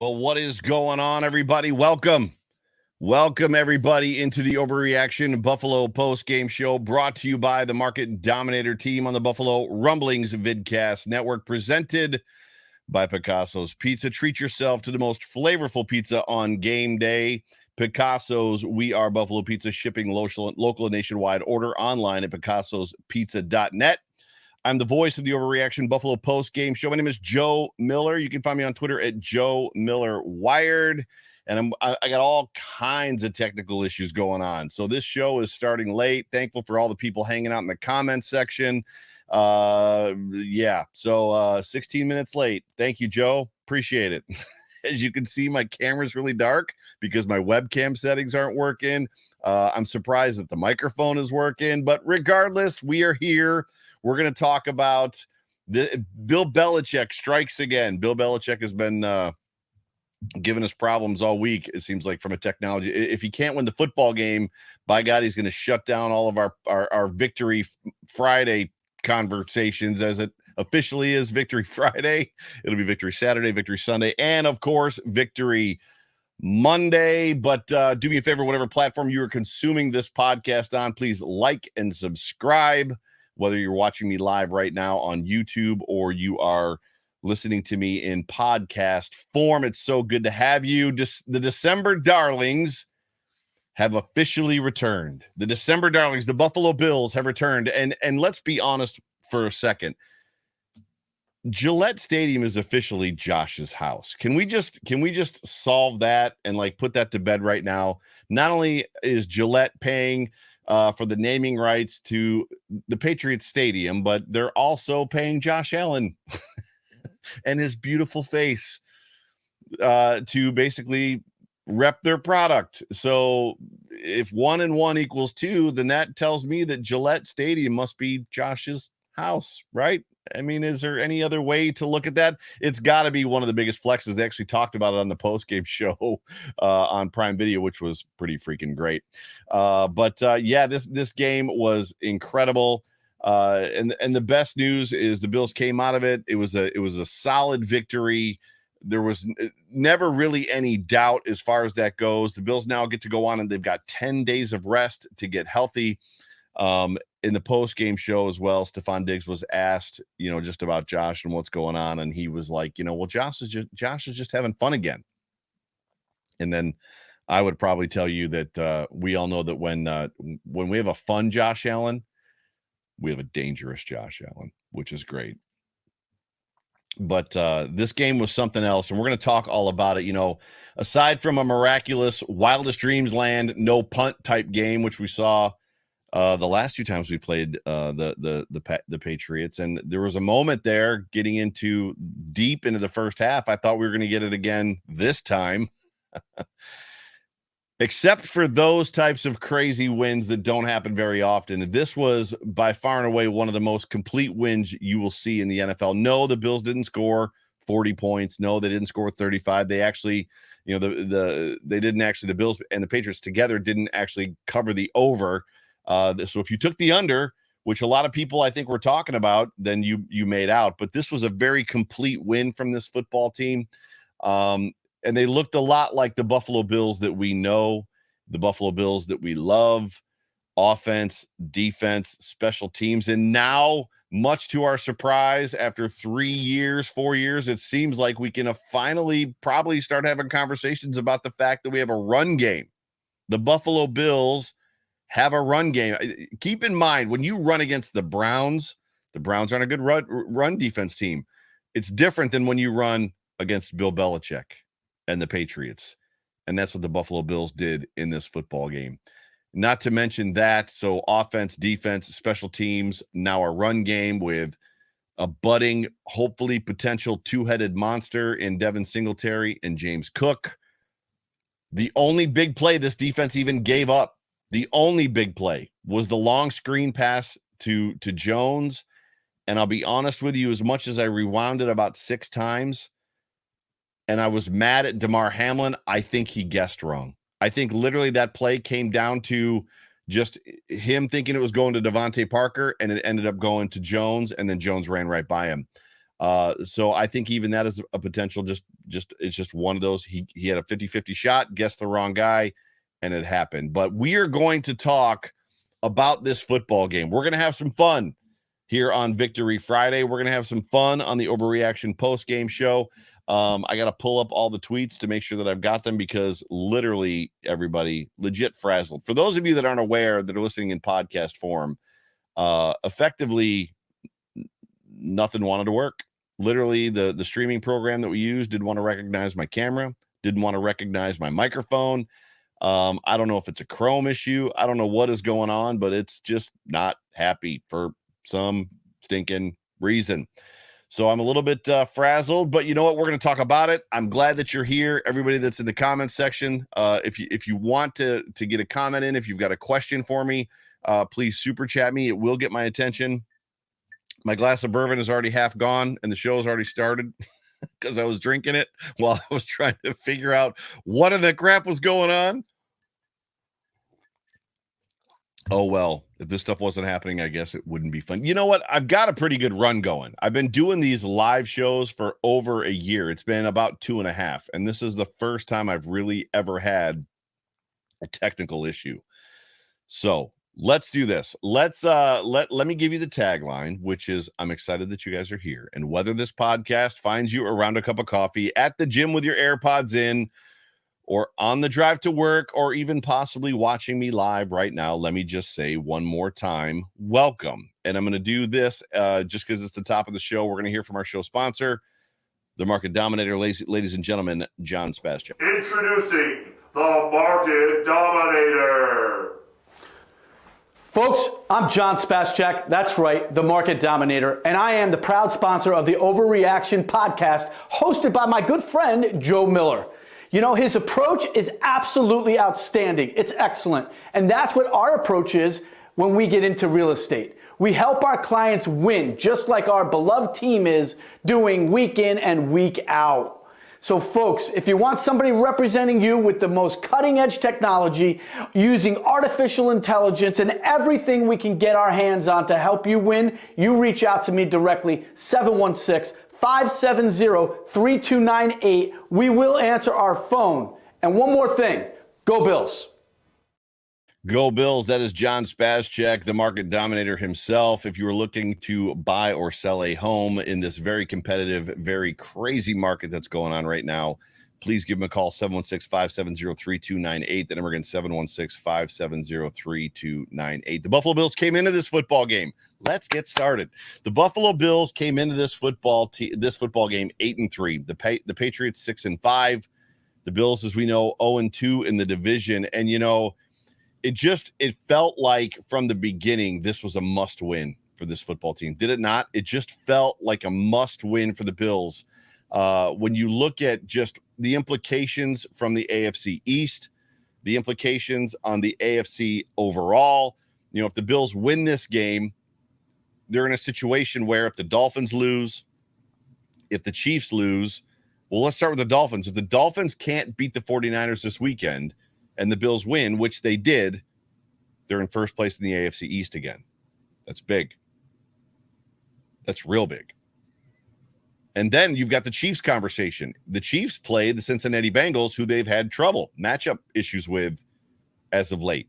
Well, what is going on, everybody? Welcome, everybody, into the Overreaction Buffalo Postgame Show, brought to you by the Market Dominator team on the Buffalo Rumblings Vidcast Network, presented by Picasso's Pizza. Treat yourself to the most flavorful pizza on game day. Picasso's We Are Buffalo Pizza, shipping local and nationwide. Order online at picassospizza.net. I'm the voice of the Overreaction Buffalo Postgame Show. My name is Joe Miller. You can find me on Twitter at Joe Miller Wired. And I got all kinds of technical issues going on. So this show is starting late. Thankful for all the people hanging out in the comments section. So 16 minutes late. Thank you, Joe. Appreciate it. As you can see, my camera's really dark because my webcam settings aren't working. I'm surprised that the microphone is working. But regardless, we are here. We're going to talk about Bill Belichick strikes again. Bill Belichick has been giving us problems all week, it seems like, from a technology. If he can't win the football game, by God, he's going to shut down all of our Victory Friday conversations, as it officially is Victory Friday. It'll be Victory Saturday, Victory Sunday, and, of course, Victory Monday. But do me a favor, whatever platform you are consuming this podcast on, please like and subscribe. Whether you're watching me live right now on YouTube or you are listening to me in podcast form, it's so good to have you. The December Darlings have officially returned. The December Darlings, the Buffalo Bills, have returned. And let's be honest for a second. Gillette Stadium is officially Josh's house. Can we just solve that and put that to bed right now? Not only is Gillette paying for the naming rights to the Patriots Stadium, but they're also paying Josh Allen and his beautiful face to basically rep their product. So if 1 and 1 equals 2, then that tells me that Gillette Stadium must be Josh's house, right? I mean, is there any other way to look at that? It's got to be one of the biggest flexes. They actually talked about it on the postgame show on Prime Video, which was pretty freaking great. This game was incredible. And the best news is the Bills came out of it. It was a solid victory. There was never really any doubt as far as that goes. The Bills now get to go on, and they've got 10 days of rest to get healthy. In the post-game show as well, Stefon Diggs was asked, just about Josh and what's going on. And he was like, Josh is just having fun again. And then I would probably tell you that we all know that when we have a fun Josh Allen, we have a dangerous Josh Allen, which is great. But this game was something else, and we're going to talk all about it. Aside from a miraculous wildest dreams land, no punt type game, which we saw the last 2 times we played the Patriots, and there was a moment there getting into deep into the first half. I thought we were going to get it again this time, except for those types of crazy wins that don't happen very often. This was by far and away one of the most complete wins you will see in the NFL. No, the Bills didn't score 40 points. No, they didn't score 35. They actually, the Bills and the Patriots together didn't actually cover the over. So if you took the under, which a lot of people I think were talking about, then you made out. But this was a very complete win from this football team. And they looked a lot like the Buffalo Bills that we know, the Buffalo Bills that we love: offense, defense, special teams. And now, much to our surprise, after 4 years, it seems like we can finally probably start having conversations about the fact that we have a run game. The Buffalo Bills have a run game. Keep in mind, when you run against the Browns aren't a good run defense team. It's different than when you run against Bill Belichick and the Patriots. And that's what the Buffalo Bills did in this football game. Not to mention that, so offense, defense, special teams, now a run game with a budding, hopefully potential 2-headed monster in Devin Singletary and James Cook. The only big play this defense even gave up, the only big play, was the long screen pass to Jones. And I'll be honest with you, as much as I rewound it about 6 times, and I was mad at Damar Hamlin, I think he guessed wrong. I think literally that play came down to just him thinking it was going to Devontae Parker, and it ended up going to Jones, and then Jones ran right by him. So I think even that is a potential. Just it's just one of those. He had a 50-50 shot, guessed the wrong guy, and it happened. But we are going to talk about this football game. We're going to have some fun here on Victory Friday. We're going to have some fun on the Overreaction Postgame Show. I got to pull up all the tweets to make sure that I've got them, because literally everybody legit frazzled. For those of you that aren't aware, that are listening in podcast form, effectively nothing wanted to work. Literally the streaming program that we use didn't want to recognize my camera, didn't want to recognize my microphone. I don't know if it's a Chrome issue. I don't know what is going on, but it's just not happy for some stinking reason. So I'm a little bit frazzled, but you know what? We're going to talk about it. I'm glad that you're here. Everybody that's in the comments section, if you want to get a comment in, if you've got a question for me, please super chat me. It will get my attention. My glass of bourbon is already half gone, and the show has already started because I was drinking it while I was trying to figure out what in the crap was going on. Oh, well, if this stuff wasn't happening, I guess it wouldn't be fun. You know what? I've got a pretty good run going. I've been doing these live shows for over a year. It's been about 2.5, and this is the first time I've really ever had a technical issue. So let's do this. Let me give you the tagline, which is, I'm excited that you guys are here. And whether this podcast finds you around a cup of coffee, at the gym with your AirPods in, or on the drive to work, or even possibly watching me live right now, let me just say one more time, welcome. And I'm going to do this just because it's the top of the show. We're going to hear from our show sponsor, the market dominator, ladies and gentlemen, John Spaschek. Introducing the market dominator. Folks, I'm John Spaschek. That's right, the market dominator. And I am the proud sponsor of the Overreaction podcast, hosted by my good friend, Joe Miller. You know, his approach is absolutely outstanding. It's excellent. And that's what our approach is when we get into real estate. We help our clients win, just like our beloved team is doing week in and week out. So folks, if you want somebody representing you with the most cutting edge technology, using artificial intelligence and everything we can get our hands on to help you win, you reach out to me directly, 716-570-3298. We will answer our phone. And one more thing, go Bills. Go Bills. That is John Spaschek, the market dominator himself. If you are looking to buy or sell a home in this very competitive, very crazy market that's going on right now, please give him a call, 716-570-3298. The number again, 716-570-3298. The Buffalo Bills came into this football game. Let's get started. The Buffalo Bills came into this football game 8-3. The Patriots 6-5. The Bills, as we know, 0-2 in the division. And you know, it felt like from the beginning this was a must win for this football team. Did it not? It just felt like a must win for the Bills. When you look at just the implications from the AFC East, the implications on the AFC overall, you know, if the Bills win this game, they're in a situation where if the Dolphins lose, if the Chiefs lose, well, let's start with the Dolphins. If the Dolphins can't beat the 49ers this weekend and the Bills win, which they did, they're in first place in the AFC East again. That's big. That's real big. And then you've got the Chiefs conversation. The Chiefs play the Cincinnati Bengals, who they've had matchup issues with as of late.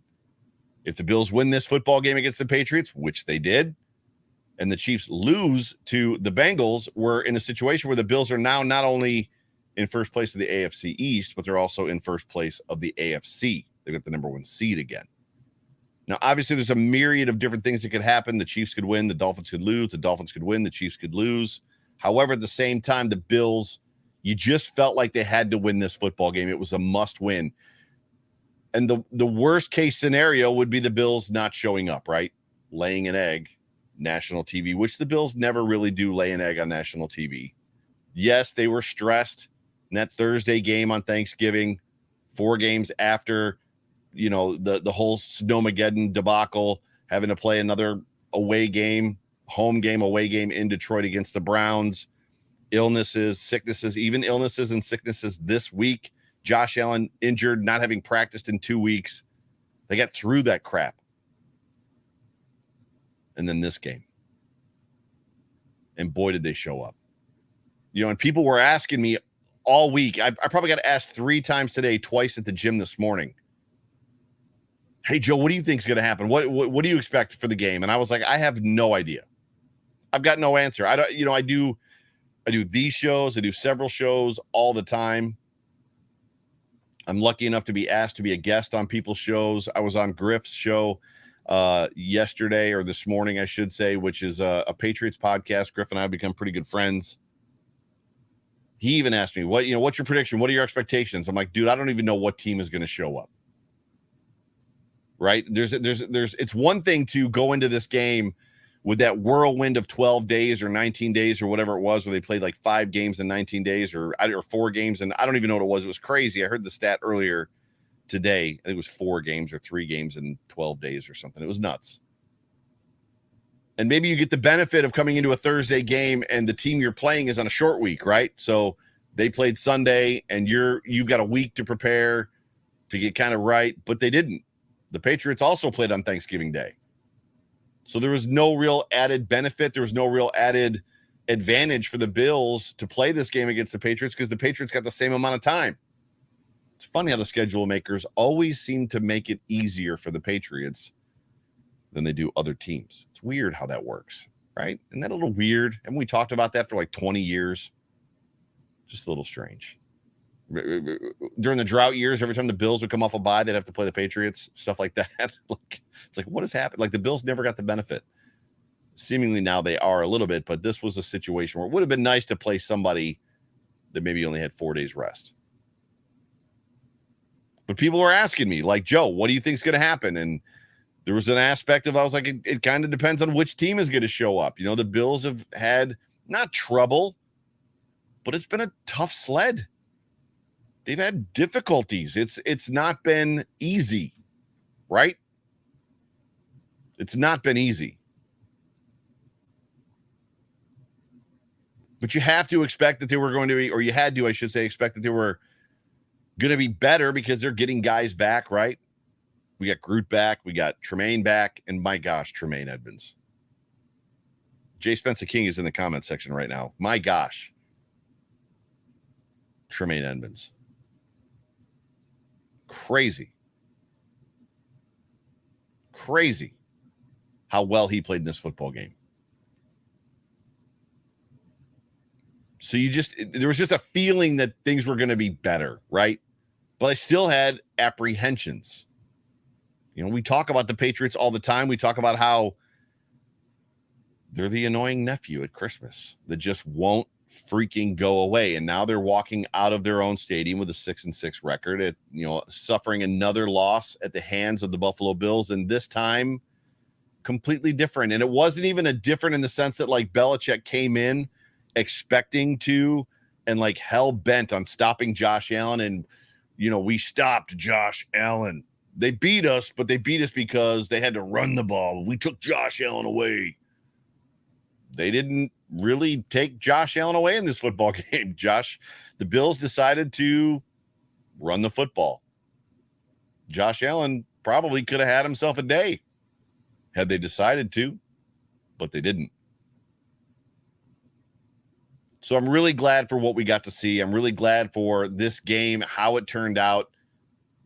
If the Bills win this football game against the Patriots, which they did, and the Chiefs lose to the Bengals, we're in a situation where the Bills are now not only in first place of the AFC East, but they're also in first place of the AFC. They got the number 1 seed again. Now, obviously, there's a myriad of different things that could happen. The Chiefs could win, the Dolphins could lose, the Dolphins could win, the Chiefs could lose. However, at the same time, the Bills, you just felt like they had to win this football game. It was a must win. And the worst case scenario would be the Bills not showing up, right? Laying an egg, national TV, which the Bills never really do lay an egg on national TV. Yes, they were stressed in that Thursday game on Thanksgiving, 4 games after, you know, the whole Snowmageddon debacle, having to play another away game, home game, away game in Detroit against the Browns, illnesses, sicknesses, even illnesses and sicknesses this week. Josh Allen injured, not having practiced in 2 weeks. They got through that crap. And then this game. And boy, did they show up. And people were asking me all week. I probably got asked 3 times today, twice at the gym this morning. Hey, Joe, what do you think is going to happen? What do you expect for the game? And I was like, I have no idea. I've got no answer. I don't, I do these shows. I do several shows all the time. I'm lucky enough to be asked to be a guest on people's shows. I was on Griff's show yesterday, or this morning, I should say, which is a Patriots podcast. Griff and I have become pretty good friends. He even asked me, what's your prediction? What are your expectations? I'm like, dude, I don't even know what team is going to show up. Right? It's one thing to go into this game with that whirlwind of 12 days or 19 days or whatever it was, where they played like 5 games in 19 days or 4 games. And I don't even know what it was. It was crazy. I heard the stat earlier today. I think it was 4 games or 3 games in 12 days or something. It was nuts. And maybe you get the benefit of coming into a Thursday game and the team you're playing is on a short week, right? So they played Sunday and you've got a week to prepare to get kind of right, but they didn't. The Patriots also played on Thanksgiving Day. So there was no real added benefit. There was no real added advantage for the Bills to play this game against the Patriots because the Patriots got the same amount of time. It's funny how the schedule makers always seem to make it easier for the Patriots than they do other teams. It's weird how that works, right? Isn't that a little weird? And we talked about that for like 20 years. Just a little strange. During the drought years, every time the Bills would come off a bye, they'd have to play the Patriots, stuff like that. It's like, what has happened? Like, the Bills never got the benefit. Seemingly now they are a little bit, but this was a situation where it would have been nice to play somebody that maybe only had 4 days rest. But people were asking me, like, Joe, what do you think is going to happen? And there was an aspect of, I was like, it kind of depends on which team is going to show up. The Bills have had not trouble, but it's been a tough sled. They've had difficulties. It's not been easy, right? It's not been easy. But you have to expect that they were going to be, or you had to, I should say, expect that they were going to be better because they're getting guys back, right? We got Groot back. We got Tremaine back. And my gosh, Tremaine Edmonds. Jay Spencer King is in the comment section right now. My gosh. Tremaine Edmonds. Crazy how well he played in this football game. So there was just a feeling that things were going to be better, right? But I still had apprehensions. We talk about the Patriots all the time. We talk about how they're the annoying nephew at Christmas that just won't freaking go away. And now they're walking out of their own stadium with a 6-6 record, suffering another loss at the hands of the Buffalo Bills. And this time completely different. And it wasn't even a different in the sense that like Belichick came in expecting to and like hell bent on stopping Josh Allen. And, we stopped Josh Allen. They beat us, but they beat us because they had to run the ball. We took Josh Allen away. They didn't really take Josh Allen away in this football game. The Bills decided to run the football. Josh Allen probably could have had himself a day had they decided to, but they didn't. So I'm really glad for what we got to see. I'm really glad for this game, how it turned out.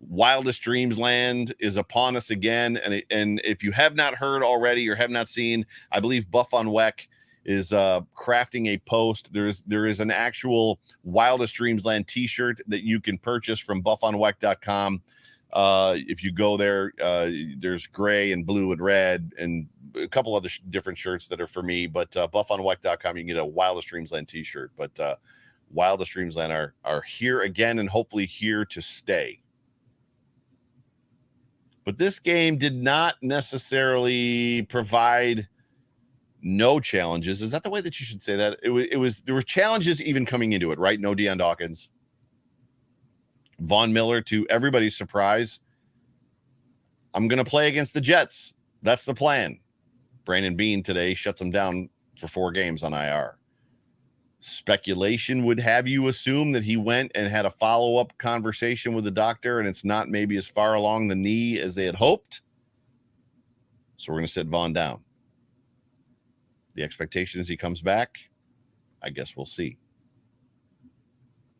Wildest Dreams Land is upon us again. And if you have not heard already or have not seen, I believe Buff on Weck is crafting a post. There is an actual Wildest Dreams Land t-shirt that you can purchase from buffonweck.com. If you go there, there's gray and blue and red and a couple other different shirts that are for me, but buffonweck.com, you can get a Wildest Dreams Land t-shirt. But Wildest Dreams Land are here again and hopefully here to stay. But this game did not necessarily provide no challenges. Is that the way that you should say that? There were challenges even coming into it, right? No Deion Dawkins. Von Miller, to everybody's surprise, I'm going to play against the Jets. That's the plan. Brandon Beane today shuts them down for 4 games on IR. Speculation would have you assume that he went and had a follow-up conversation with the doctor and it's not maybe as far along the knee as they had hoped. So we're going to sit Von down. The expectation is he comes back. I guess we'll see.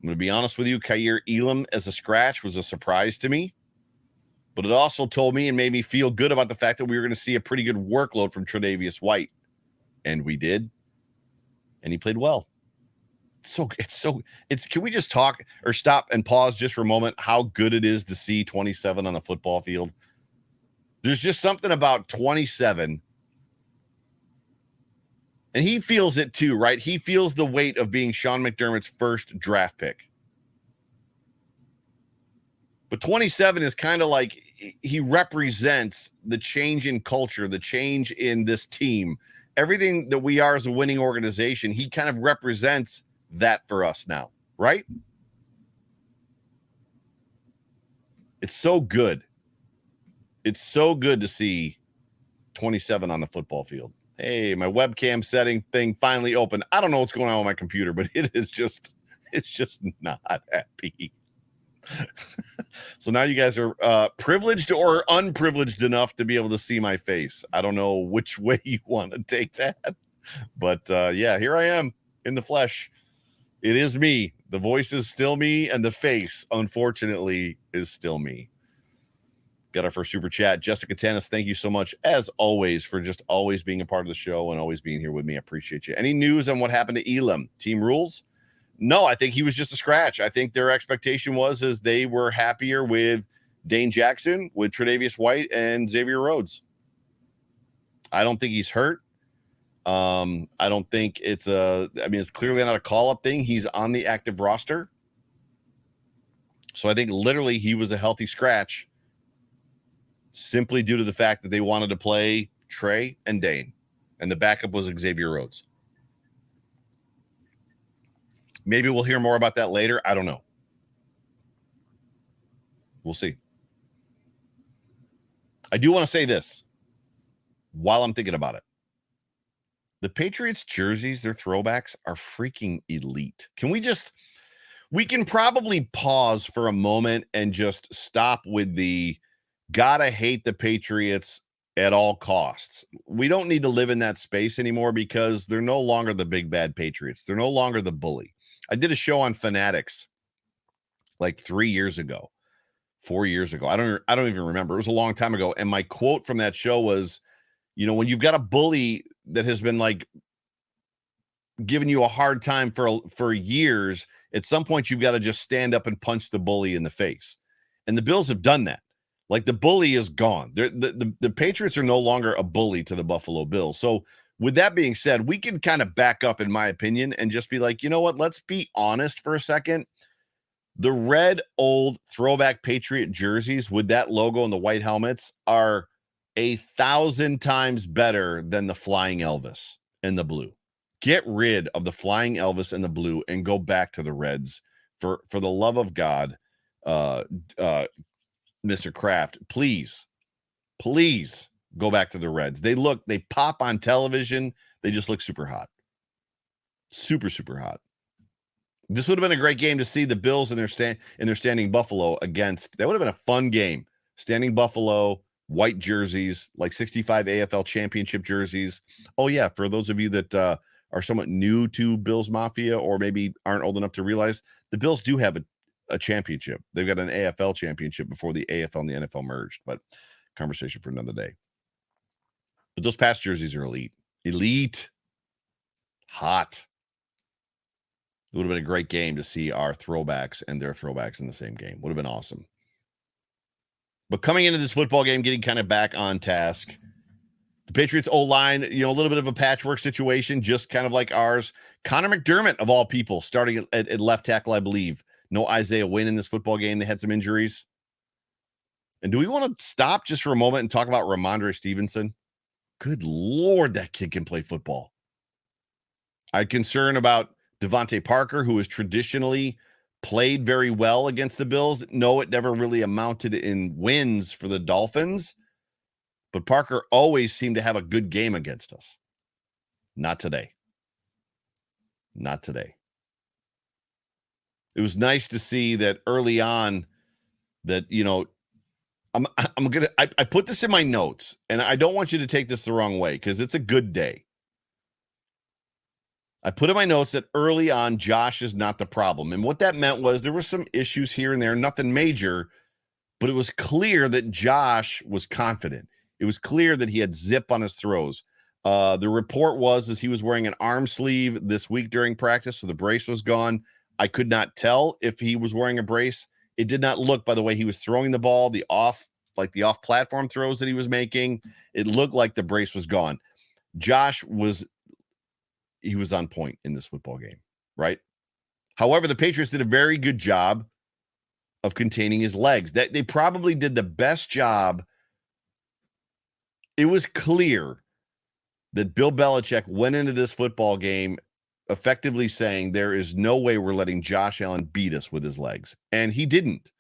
I'm going to be honest with you, Kaiir Elam as a scratch was a surprise to me. But it also told me and made me feel good about the fact that we were going to see a pretty good workload from Tre'Davious White. And we did. And he played well. Can we just talk or stop and pause just for a moment how good it is to see 27 on the football field? There's just something about 27. And he feels it too, right? He feels the weight of being Sean McDermott's first draft pick. But 27 is kind of like he represents the change in culture, the change in this team, everything that we are as a winning organization. He kind of represents that for us now, right? It's so good. It's so good to see 27 on the football field. Hey, my webcam setting thing finally opened. I don't know what's going on with my computer, but it's just not happy. So now you guys are privileged or unprivileged enough to be able to see my face. I don't know which way you want to take that, but yeah, here I am in the flesh. It is me. The voice is still me, and the face, unfortunately, is still me. Got our first super chat. Jessica Tanis, thank you so much, as always, for just always being a part of the show and always being here with me. I appreciate you. Any news on what happened to Elam? Team rules? No, I think he was just a scratch. I think their expectation was they were happier with Dane Jackson, with Tre'Davious White, and Xavier Rhodes. I don't think he's hurt. I don't think it's clearly not a call-up thing. He's on the active roster. So I think literally he was a healthy scratch simply due to the fact that they wanted to play Trey and Dane, and the backup was Xavier Rhodes. Maybe we'll hear more about that later. I don't know. We'll see. I do want to say this while I'm thinking about it. The Patriots jerseys, their throwbacks, are freaking elite. We can probably pause for a moment and just stop with the gotta hate the Patriots at all costs. We don't need to live in that space anymore because they're no longer the big bad Patriots. They're no longer the bully. I did a show on Fanatics like 3 years ago, 4 years ago. I don't even remember. It was a long time ago. And my quote from that show was, when you've got a bully that has been like giving you a hard time for years, at some point you've got to just stand up and punch the bully in the face. And the Bills have done that. Like, the bully is gone. The Patriots are no longer a bully to the Buffalo Bills. So with that being said, we can kind of back up, in my opinion, and just be like, you know what? Let's be honest for a second. The red old throwback Patriot jerseys with that logo and the white helmets are 1,000 times better than the Flying Elvis and the blue. Get rid of the Flying Elvis and the blue and go back to the reds. For the love of God, Mr. Kraft, please go back to the reds. They pop on television. They just look super hot. Super, super hot. This would have been a great game to see the Bills in their standing Buffalo against. That would have been a fun game. Standing Buffalo, white jerseys, like 65 AFL championship jerseys. Oh yeah, for those of you that are somewhat new to Bills Mafia or maybe aren't old enough to realize, the Bills do have a championship. They've got an AFL championship before the AFL and the NFL merged, but conversation for another day. But those past jerseys are elite, hot. It would have been a great game to see our throwbacks and their throwbacks in the same game. Would have been awesome. But coming into this football game, getting kind of back on task, the Patriots O-line, a little bit of a patchwork situation, just kind of like ours. Connor McDermott, of all people, starting at left tackle, I believe. No Isaiah Wynn in this football game. They had some injuries. And do we want to stop just for a moment and talk about Ramondre Stevenson? Good Lord, that kid can play football. I'm concerned about Devontae Parker, who has traditionally played very well against the Bills. No, it never really amounted in wins for the Dolphins. But Parker always seemed to have a good game against us. Not today. Not today. It was nice to see that early on that, I put this in my notes, and I don't want you to take this the wrong way because it's a good day. I put in my notes that early on, Josh is not the problem. And what that meant was there were some issues here and there, nothing major, but it was clear that Josh was confident. It was clear that he had zip on his throws. The report was he was wearing an arm sleeve this week during practice, so the brace was gone. I could not tell if he was wearing a brace. It did not look, by the way he was throwing the ball, the off-platform throws that he was making. It looked like the brace was gone. Josh was on point in this football game, right? However, the Patriots did a very good job of containing his legs. That they probably did the best job. It was clear that Bill Belichick went into this football game effectively saying there is no way we're letting Josh Allen beat us with his legs. And he didn't.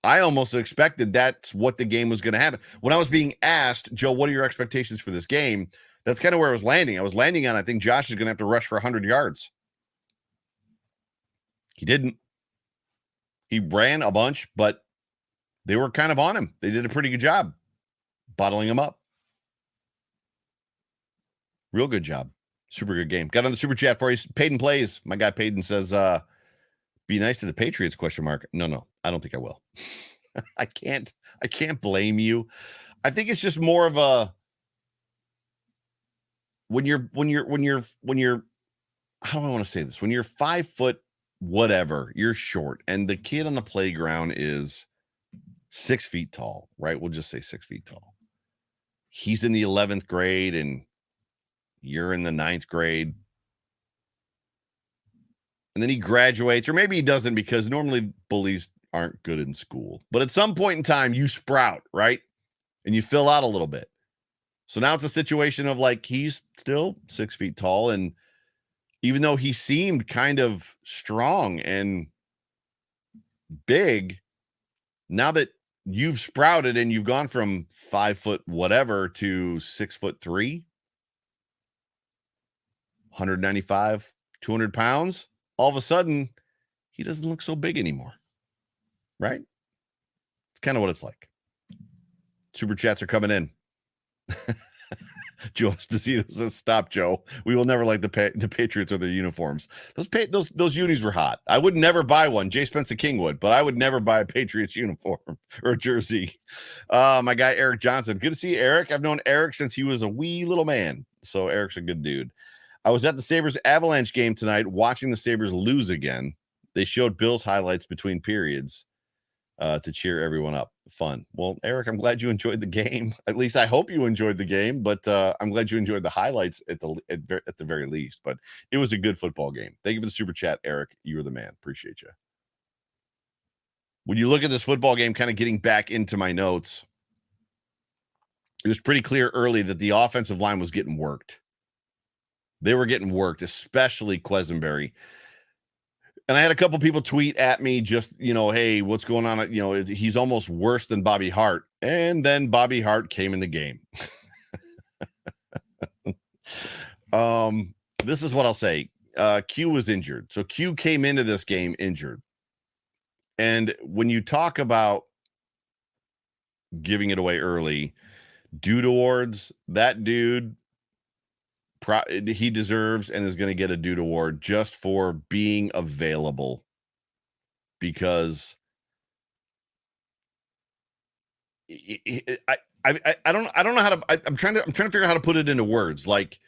I almost expected that's what the game was going to happen. When I was being asked, Joe, what are your expectations for this game? That's kind of where I was landing. I was landing on, I think Josh is going to have to rush for 100 yards. He didn't. He ran a bunch, but they were kind of on him. They did a pretty good job bottling him up. Real good job. Super good game. Got on the super chat for you. Payden plays. My guy Payden says, be nice to the Patriots, ? No, I don't think I will. I can't blame you. I think it's just more of a, when you're, how do I want to say this? When you're 5 foot, whatever, you're short, and the kid on the playground is 6 feet tall, right? We'll just say 6 feet tall. He's in the 11th grade and you're in the 9th grade. And then he graduates, or maybe he doesn't, because normally bullies aren't good in school. But at some point in time, you sprout, right? And you fill out a little bit. So now it's a situation of like, he's still 6 feet tall. And even though he seemed kind of strong and big, now that you've sprouted and you've gone from 5 foot whatever to 6'3", 195, 200 pounds, all of a sudden, he doesn't look so big anymore, right? It's kind of what it's like. Super chats are coming in. Joe Esposito says, "Stop, Joe. We will never like the Patriots or their uniforms. Those unis were hot. I would never buy one. Jay Spencer King would, but I would never buy a Patriots uniform or a jersey." My guy Eric Johnson. Good to see Eric. I've known Eric since he was a wee little man, so Eric's a good dude. I was at the Sabres Avalanche game tonight, watching the Sabres lose again. They showed Bill's highlights between periods to cheer everyone up. Fun. Well, Eric, I'm glad you enjoyed the game. At least I hope you enjoyed the game, but I'm glad you enjoyed the highlights at the very least. But it was a good football game. Thank you for the super chat, Eric. You were the man. Appreciate you. When you look at this football game, kind of getting back into my notes, it was pretty clear early that the offensive line was getting worked. They were getting worked, especially Quesenberry. And I had a couple people tweet at me just, hey, what's going on? He's almost worse than Bobby Hart. And then Bobby Hart came in the game. This is what I'll say. Q was injured. So Q came into this game injured. And when you talk about giving it away early, dude awards, that dude, he deserves and is going to get a dude award just for being available, because I don't know how to, I'm trying to figure out how to put it into words. Like,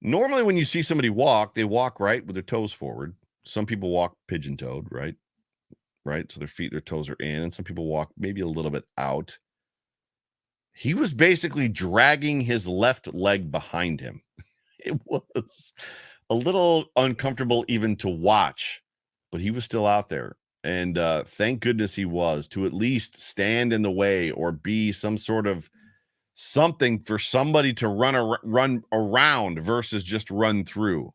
normally when you see somebody walk, they walk right with their toes forward. Some people walk pigeon-toed, right? So their toes are in, and some people walk maybe a little bit out. He was basically dragging his left leg behind him. It was a little uncomfortable even to watch, but he was still out there. And thank goodness he was, to at least stand in the way or be some sort of something for somebody to run around versus just run through.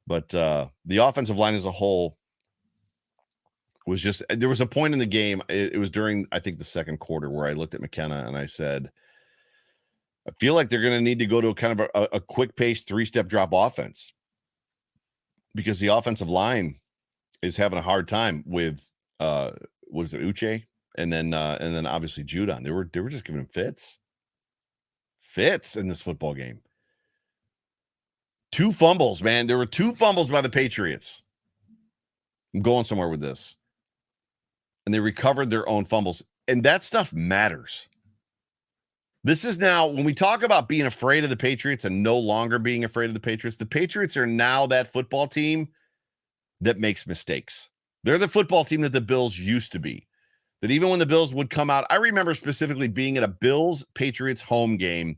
But the offensive line as a whole was just, there was a point in the game, it was during, I think, the second quarter, where I looked at McKenna and I said, I feel like they're going to need to go to a kind of a quick pace 3-step drop offense, because the offensive line is having a hard time with, was it Uche? And then obviously Judon. They were just giving him fits in this football game. 2 fumbles, man. There were 2 fumbles by the Patriots. I'm going somewhere with this. And they recovered their own fumbles. And that stuff matters. This is now, when we talk about being afraid of the Patriots and no longer being afraid of the Patriots are now that football team that makes mistakes. They're the football team that the Bills used to be. That even when the Bills would come out, I remember specifically being at a Bills-Patriots home game.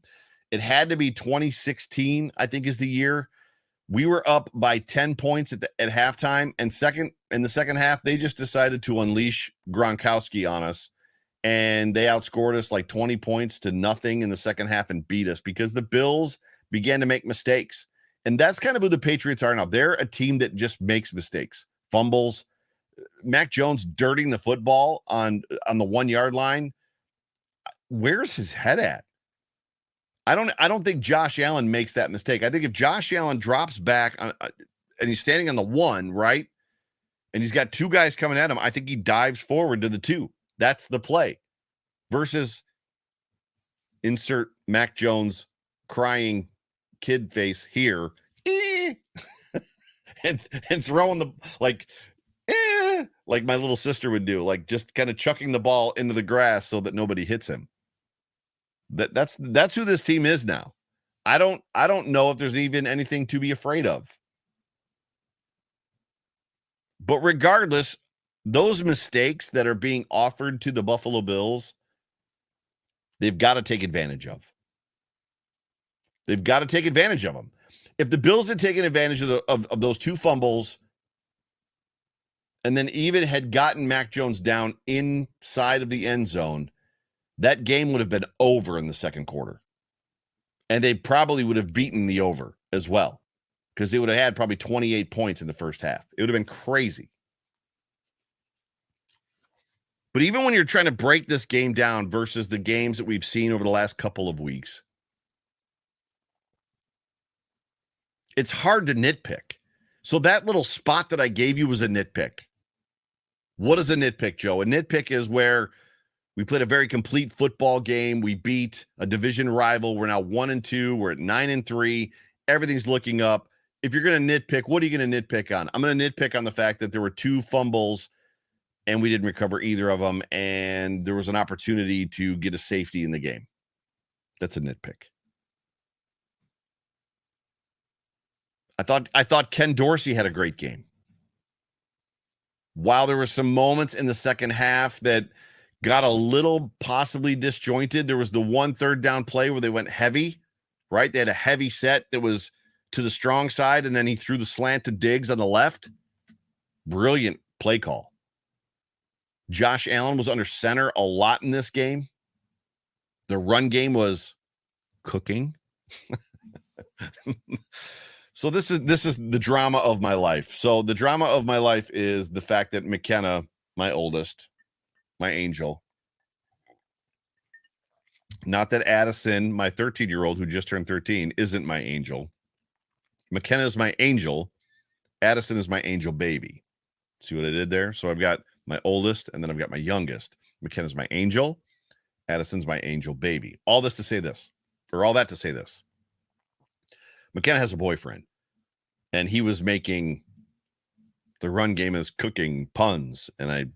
It had to be 2016, I think is the year. We were up by 10 points at halftime, and in the second half, they just decided to unleash Gronkowski on us, and they outscored us like 20 points to nothing in the second half and beat us because the Bills began to make mistakes. And that's kind of who the Patriots are now. They're a team that just makes mistakes, fumbles. Mac Jones dirting the football on the 1-yard line. Where's his head at? I don't think Josh Allen makes that mistake. I think if Josh Allen drops back and he's standing on the 1, right? And he's got 2 guys coming at him, I think he dives forward to the 2. That's the play. Versus insert Mac Jones crying kid face here. and throwing the like my little sister would do, like just kind of chucking the ball into the grass so that nobody hits him. That's who this team is now. I don't know if there's even anything to be afraid of. But regardless, those mistakes that are being offered to the Buffalo Bills, they've got to take advantage of. They've got to take advantage of them. If the Bills had taken advantage of those 2 fumbles and then even had gotten Mac Jones down inside of the end zone, that game would have been over in the second quarter. And they probably would have beaten the over as well because they would have had probably 28 points in the first half. It would have been crazy. But even when you're trying to break this game down versus the games that we've seen over the last couple of weeks, it's hard to nitpick. So that little spot that I gave you was a nitpick. What is a nitpick, Joe? A nitpick is where we played a very complete football game. We beat a division rival. We're now 1-2. We're at 9-3. Everything's looking up. If you're going to nitpick, what are you going to nitpick on? I'm going to nitpick on the fact that there were 2 fumbles and we didn't recover either of them, and there was an opportunity to get a safety in the game. That's a nitpick. I thought Ken Dorsey had a great game. While there were some moments in the second half that got a little possibly disjointed, there was the 1 third down play where they went heavy, right? They had a heavy set that was to the strong side, and then he threw the slant to Diggs on the left. Brilliant play call. Josh Allen was under center a lot in this game. The run game was cooking. So this is the drama of my life. So the drama of my life is the fact that McKenna, my oldest, my angel, not that Addison, my 13-year-old who just turned 13, isn't my angel. McKenna is my angel. Addison is my angel baby. See what I did there? So I've got my oldest, and then I've got my youngest. McKenna's my angel. Addison's my angel baby. All that to say this. McKenna has a boyfriend, and he was making the run game as cooking puns, and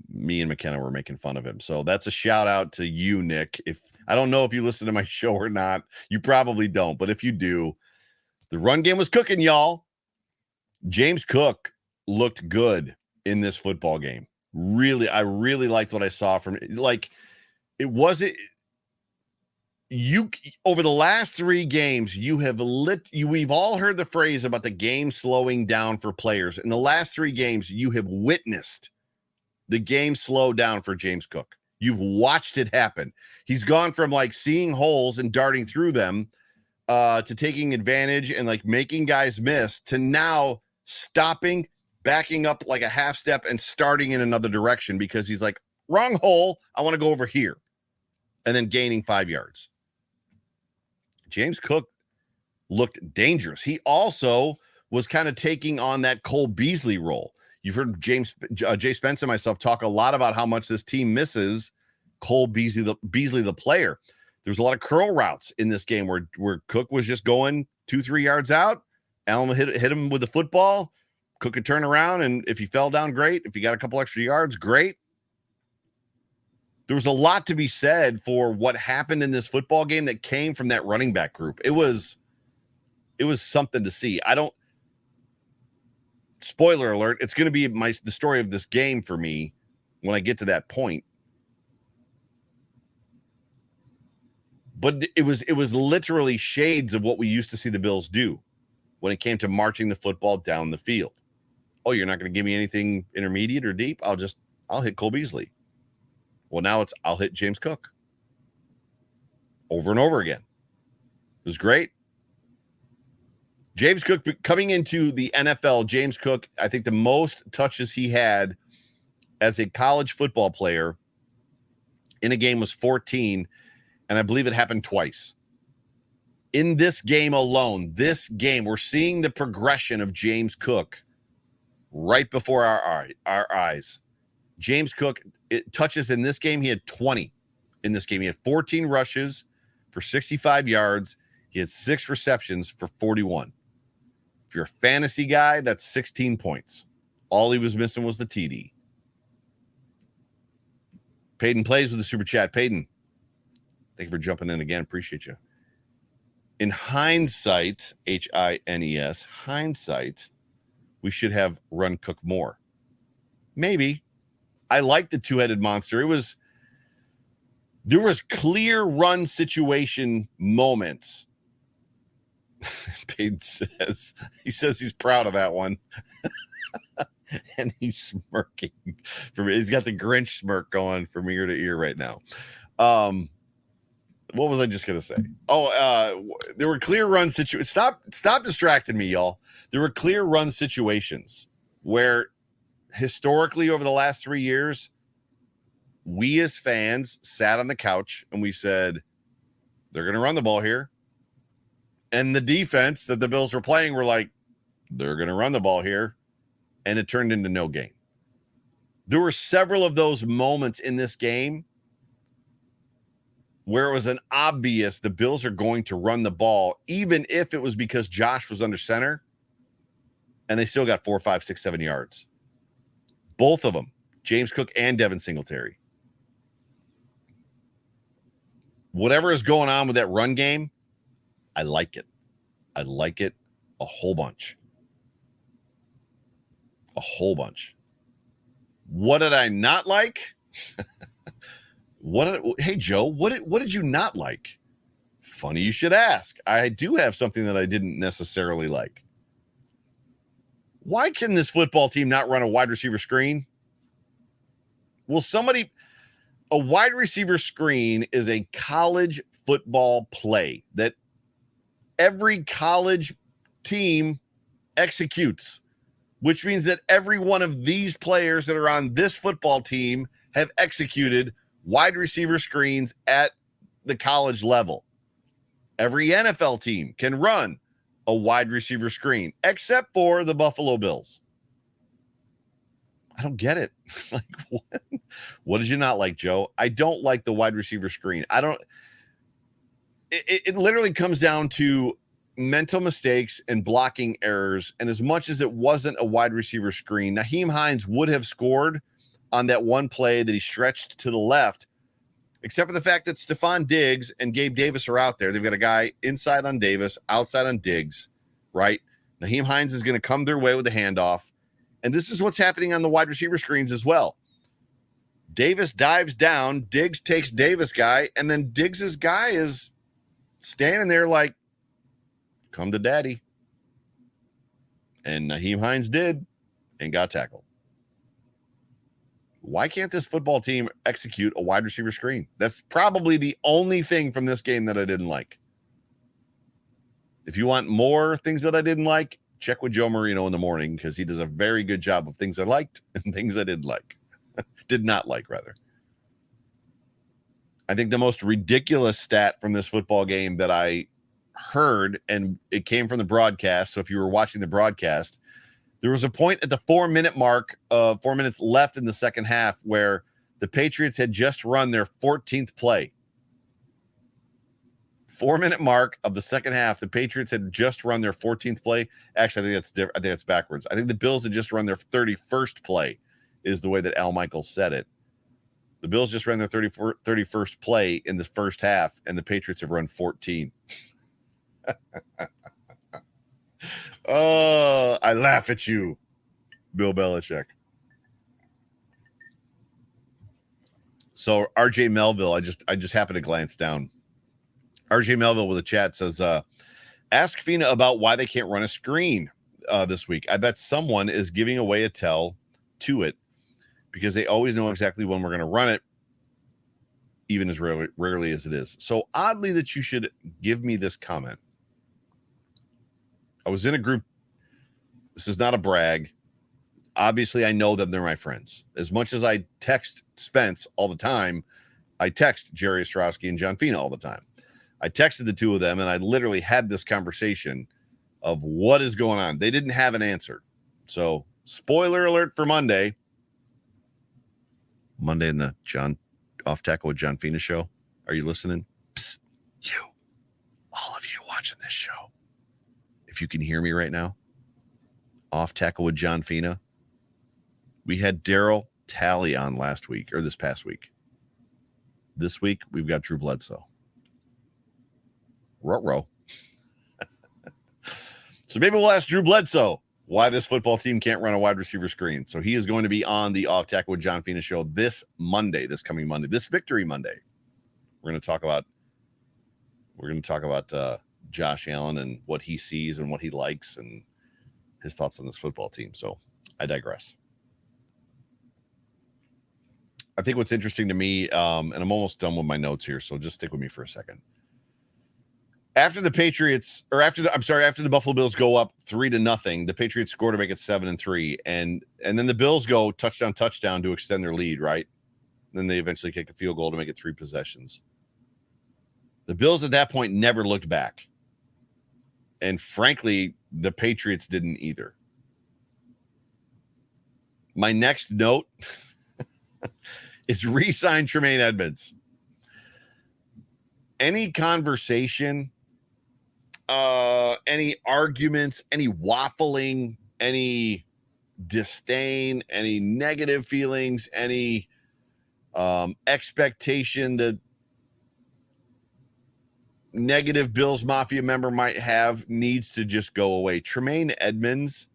me and McKenna were making fun of him. So that's a shout out to you, Nick. If I don't know if you listen to my show or not, you probably don't, but if you do, the run game was cooking, y'all. James Cook looked good in this football game. Really, I really liked what I saw from it. Like, it wasn't you over the last 3 games. We've all heard the phrase about the game slowing down for players. In the last 3 games, you have witnessed the game slow down for James Cook. You've watched it happen. He's gone from like seeing holes and darting through them to taking advantage and like making guys miss to now stopping, backing up like a half step and starting in another direction because he's like, wrong hole, I want to go over here, and then gaining 5 yards. James Cook looked dangerous. He also was kind of taking on that Cole Beasley role. You've heard Jay Spence and myself talk a lot about how much this team misses Cole Beasley, the player. There's a lot of curl routes in this game where Cook was just going 2-3 yards out, Allen hit him with the football. Cook could turn around, and if he fell down, great. If he got a couple extra yards, great. There was a lot to be said for what happened in this football game that came from that running back group. It was something to see. Spoiler alert, it's going to be the story of this game for me when I get to that point. But it was literally shades of what we used to see the Bills do when it came to marching the football down the field. Oh, you're not going to give me anything intermediate or deep? I'll hit Cole Beasley. Well, now I'll hit James Cook. Over and over again. It was great. James Cook coming into the NFL, James Cook, I think the most touches he had as a college football player in a game was 14, and I believe it happened twice. In this game alone, we're seeing the progression of James Cook right before our eyes. James Cook, touches in this game, he had 20 in this game. He had 14 rushes for 65 yards. He had 6 receptions for 41. If you're a fantasy guy, that's 16 points. All he was missing was the TD. Peyton plays with the super chat. Peyton, thank you for jumping in again. Appreciate you. In hindsight, Hines, hindsight, we should have run Cook more. Maybe. I like the two-headed monster. There was clear run situation moments. Peyton says he's proud of that one. And he's smirking. He's got the Grinch smirk going from ear to ear right now. What was I just going to say? There were clear run situations. Stop distracting me, y'all. There were clear run situations where historically over the last 3 years, we as fans sat on the couch and we said, they're going to run the ball here. And the defense that the Bills were playing were like, they're going to run the ball here. And it turned into no gain. There were several of those moments in this game where it was an obvious the Bills are going to run the ball, even if it was because Josh was under center, and they still got 4, 5, 6, 7 yards. Both of them, James Cook and Devin Singletary. Whatever is going on with that run game, I like it. I like it a whole bunch. A whole bunch. What did I not like? Hey, Joe, what did you not like? Funny you should ask. I do have something that I didn't necessarily like. Why can this football team not run a wide receiver screen? A wide receiver screen is a college football play that every college team executes, which means that every one of these players that are on this football team have executed wide receiver screens at the college level. Every NFL team can run a wide receiver screen, except for the Buffalo Bills. I don't get it. Like, what did you not like, Joe? I don't like the wide receiver screen. It literally comes down to mental mistakes and blocking errors. And as much as it wasn't a wide receiver screen, Nyheim Hines would have scored on that one play that he stretched to the left, except for the fact that Stefon Diggs and Gabe Davis are out there. They've got a guy inside on Davis, outside on Diggs, right? Nyheim Hines is going to come their way with the handoff. And this is what's happening on the wide receiver screens as well. Davis dives down, Diggs takes Davis guy, and then Diggs's guy is standing there like, come to daddy. And Nyheim Hines did and got tackled. Why can't this football team execute a wide receiver screen? That's probably the only thing from this game that I didn't like. If you want more things that I didn't like, check with Joe Marino in the morning, because he does a very good job of things I liked and things I didn't like. Did not like, rather. I think the most ridiculous stat from this football game that I heard, and it came from the broadcast, so if you were watching the broadcast, there was a point at the 4-minute mark, 4 minutes left in the second half, where the Patriots had just run their 14th play. 4-minute mark of the second half, the Patriots had just run their 14th play. Actually, I think that's different. I think that's backwards. I think the Bills had just run their 31st play, is the way that Al Michaels said it. The Bills just ran their 31st play in the first half, and the Patriots have run 14. Oh, I laugh at you, Bill Belichick. So RJ Melville, I just happened to glance down. RJ Melville with a chat says, ask FINA about why they can't run a screen this week. I bet someone is giving away a tell to it because they always know exactly when we're going to run it, even as rarely as it is. So oddly that you should give me this comment. I was in a group. This is not a brag. Obviously, I know them. They're my friends. As much as I text Spence all the time, I text Jerry Ostrowski and John Fina all the time. I texted the two of them, and I literally had this conversation of what is going on. They didn't have an answer. So, spoiler alert for Monday. Monday in the John Off Tackle with John Fina show. Are you listening? Psst, you. All of you watching this show. If you can hear me right now. Off Tackle with John Fina. We had Daryl Talley on last week, or this past week. This week, we've got Drew Bledsoe. Ruh-roh. So maybe we'll ask Drew Bledsoe why this football team can't run a wide receiver screen. So he is going to be on the Off Tackle with John Fina show this coming Monday, this Victory Monday. We're going to talk about Josh Allen and what he sees and what he likes and his thoughts on this football team. So I digress. I think what's interesting to me, and I'm almost done with my notes here, so just stick with me for a second. After the Buffalo Bills go up 3-0, the Patriots score to make it 7-3, and then the Bills go touchdown to extend their lead, right? And then they eventually kick a field goal to make it 3 possessions. The Bills at that point never looked back. And frankly, the Patriots didn't either. My next note is re-sign Tremaine Edmunds. Any conversation, any arguments, any waffling, any disdain, any negative feelings, any expectation that negative Bills Mafia member might have needs to just go away. Tremaine Edmunds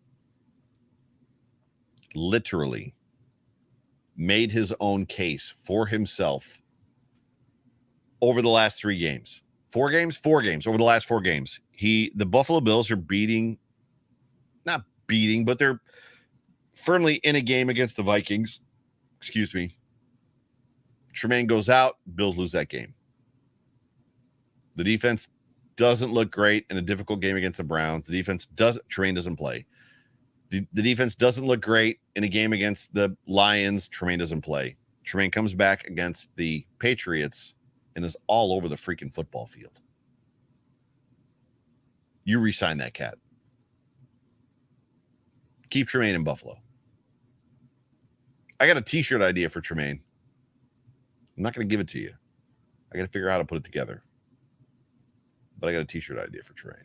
literally made his own case for himself over the last 3 games. 4 games over the last 4 games. The Buffalo Bills are not beating, but they're firmly in a game against the Vikings. Excuse me. Tremaine goes out, Bills lose that game. The defense doesn't look great in a difficult game against the Browns. Tremaine doesn't play. The defense doesn't look great in a game against the Lions. Tremaine doesn't play. Tremaine comes back against the Patriots and is all over the freaking football field. You re-sign that cat. Keep Tremaine in Buffalo. I got a t-shirt idea for Tremaine. I'm not going to give it to you. I got to figure out how to put it together. But I got a t-shirt idea for Tremaine.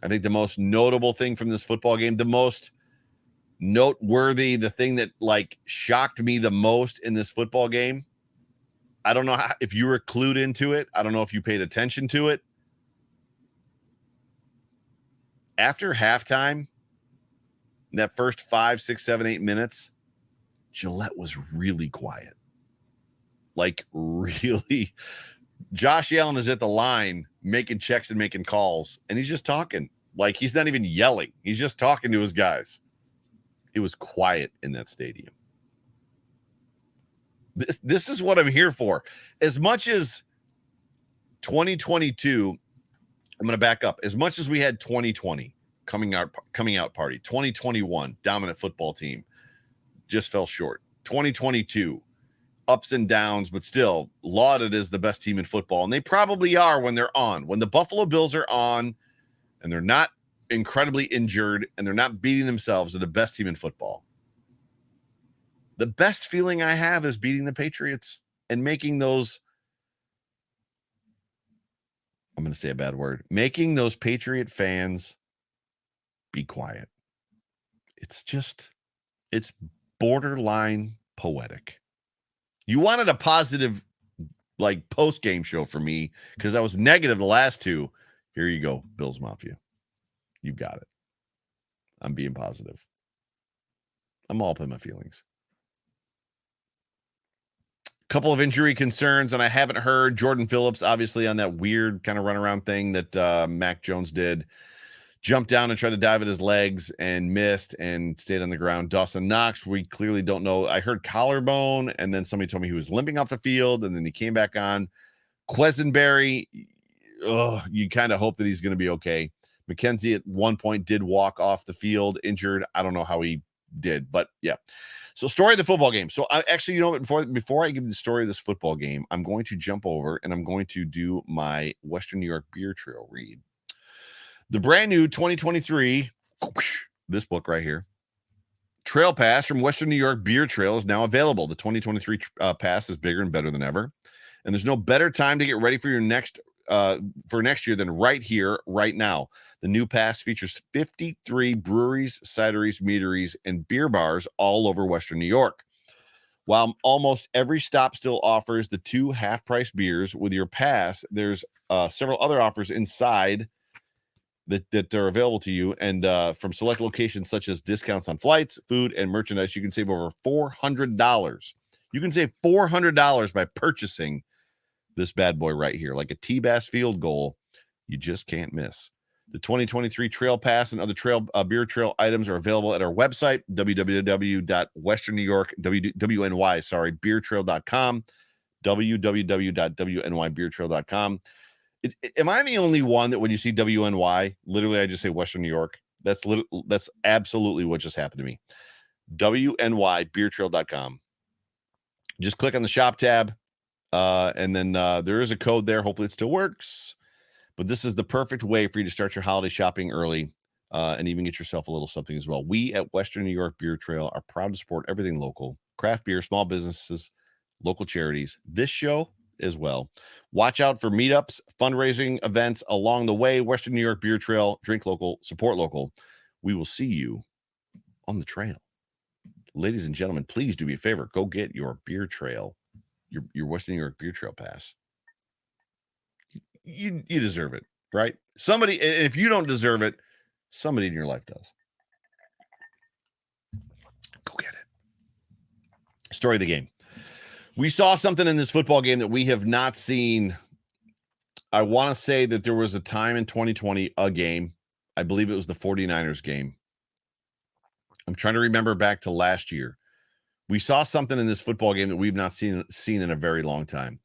I think the most notable thing from this football game, the most noteworthy, the thing that shocked me the most in this football game, I don't know if you were clued into it. I don't know if you paid attention to it. After halftime, that first 5, 6, 7, 8 minutes, Gillette was really quiet. Really. Josh Allen is at the line making checks and making calls, and he's just talking. He's not even yelling. He's just talking to his guys. It was quiet in that stadium. This is what I'm here for. As much as 2022, I'm going to back up. As much as we had 2020 coming out party, 2021 dominant football team just fell short. 2022 ups and downs, but still lauded as the best team in football. And they probably are when they're on. When the Buffalo Bills are on and they're not incredibly injured and they're not beating themselves, they're the best team in football. The best feeling I have is beating the Patriots and making those I'm going to say a bad word, making those Patriot fans be quiet. It's borderline poetic. You wanted a positive, like, post-game show for me because I was negative the last two. Here you go, Bills Mafia. You got it. I'm being positive. I'm all up in my feelings. Couple of injury concerns, and I haven't heard Jordan Phillips, obviously, on that weird kind of runaround thing that Mac Jones did. Jumped down and tried to dive at his legs and missed and stayed on the ground. Dawson Knox, we clearly don't know. I heard collarbone, and then somebody told me he was limping off the field, and then he came back on. Quesenberry, you kind of hope that he's going to be okay. McKenzie at one point did walk off the field injured. I don't know how he did, but yeah. So, story of the football game. So, I actually, before I give you the story of this football game, I'm going to jump over and I'm going to do my Western New York Beer Trail read. The brand new 2023, this book right here, Trail Pass from Western New York Beer Trail is now available. The 2023 pass is bigger and better than ever. And there's no better time to get ready for your next year than right here, right now. The new pass features 53 breweries, cideries, meaderies, and beer bars all over Western New York. While almost every stop still offers the 2 half-price beers with your pass, there's several other offers inside that are available to you, and from select locations such as discounts on flights, food, and merchandise. You can save over $400. You can save $400 by purchasing this bad boy right here, like a T-Bass field goal. You just can't miss. The 2023 Trail Pass and other beer trail items are available at our website, beertrail.com, www.wnYbeertrail.com. Am I the only one that when you see WNY, literally I just say Western New York? That's absolutely what just happened to me. WNYbeertrail.com. Just click on the shop tab, and then there is a code there. Hopefully it still works. But this is the perfect way for you to start your holiday shopping early and even get yourself a little something as well. We at Western New York Beer Trail are proud to support everything local, craft beer, small businesses, local charities, this show as well. Watch out for meetups, fundraising events along the way. Western New York Beer Trail, drink local, support local. We will see you on the trail. Ladies and gentlemen, please do me a favor. Go get your beer trail, your Western New York Beer Trail pass. You deserve it, right? Somebody, and if you don't deserve it, somebody in your life does. Go get it. Story of the game. We saw something in this football game that we have not seen. I want to say that there was a time in 2020, a game. I believe it was the 49ers game. I'm trying to remember back to last year. We saw something in this football game that we've not seen in a very long time.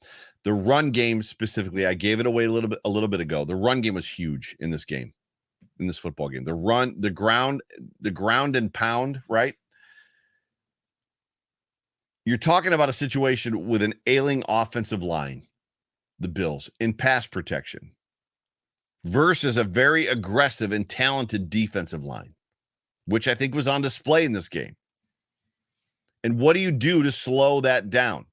The run game specifically, I gave it away a little bit ago. The run game was huge in this game, in this football game. The ground and pound, right? You're talking about a situation with an ailing offensive line, the Bills, in pass protection, versus a very aggressive and talented defensive line, which I think was on display in this game. And what do you do to slow that down?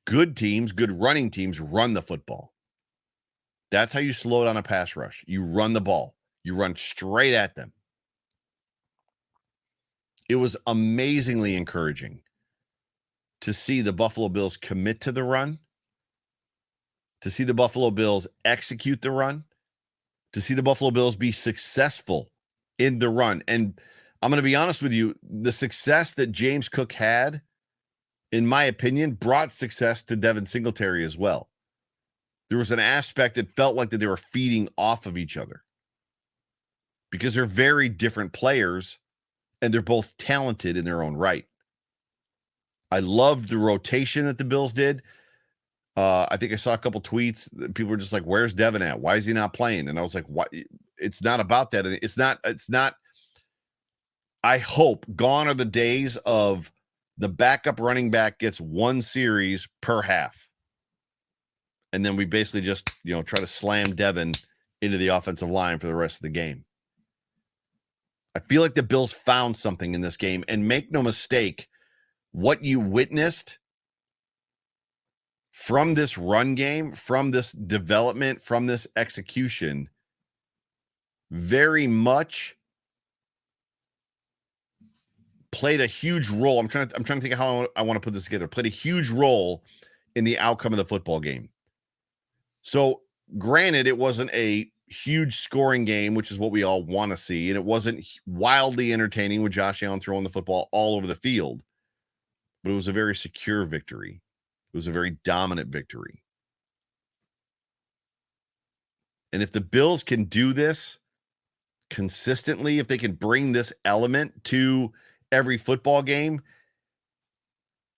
Good teams, good running teams run the football. That's how you slow down a pass rush. You run the ball. You run straight at them. It was amazingly encouraging to see the Buffalo Bills commit to the run, to see the Buffalo Bills execute the run, to see the Buffalo Bills be successful in the run. And I'm going to be honest with you, the success that James Cook had, in my opinion, brought success to Devin Singletary as well. There was an aspect that felt like that they were feeding off of each other because they're very different players and they're both talented in their own right. I loved the rotation that the Bills did. I think I saw a couple tweets. People were just like, where's Devin at? Why is he not playing? And I was like, what? It's not about that. It's not. I hope gone are the days of the backup running back gets one series per half. And then we basically just, try to slam Devin into the offensive line for the rest of the game. I feel like the Bills found something in this game, and make no mistake, what you witnessed from this run game, from this development, from this execution, very much played a huge role. I'm trying to think of how I want to put this together. Played a huge role in the outcome of the football game. So, granted, it wasn't a huge scoring game, which is what we all want to see, and it wasn't wildly entertaining with Josh Allen throwing the football all over the field, but it was a very secure victory. It was a very dominant victory. And if the Bills can do this consistently, if they can bring this element to every football game,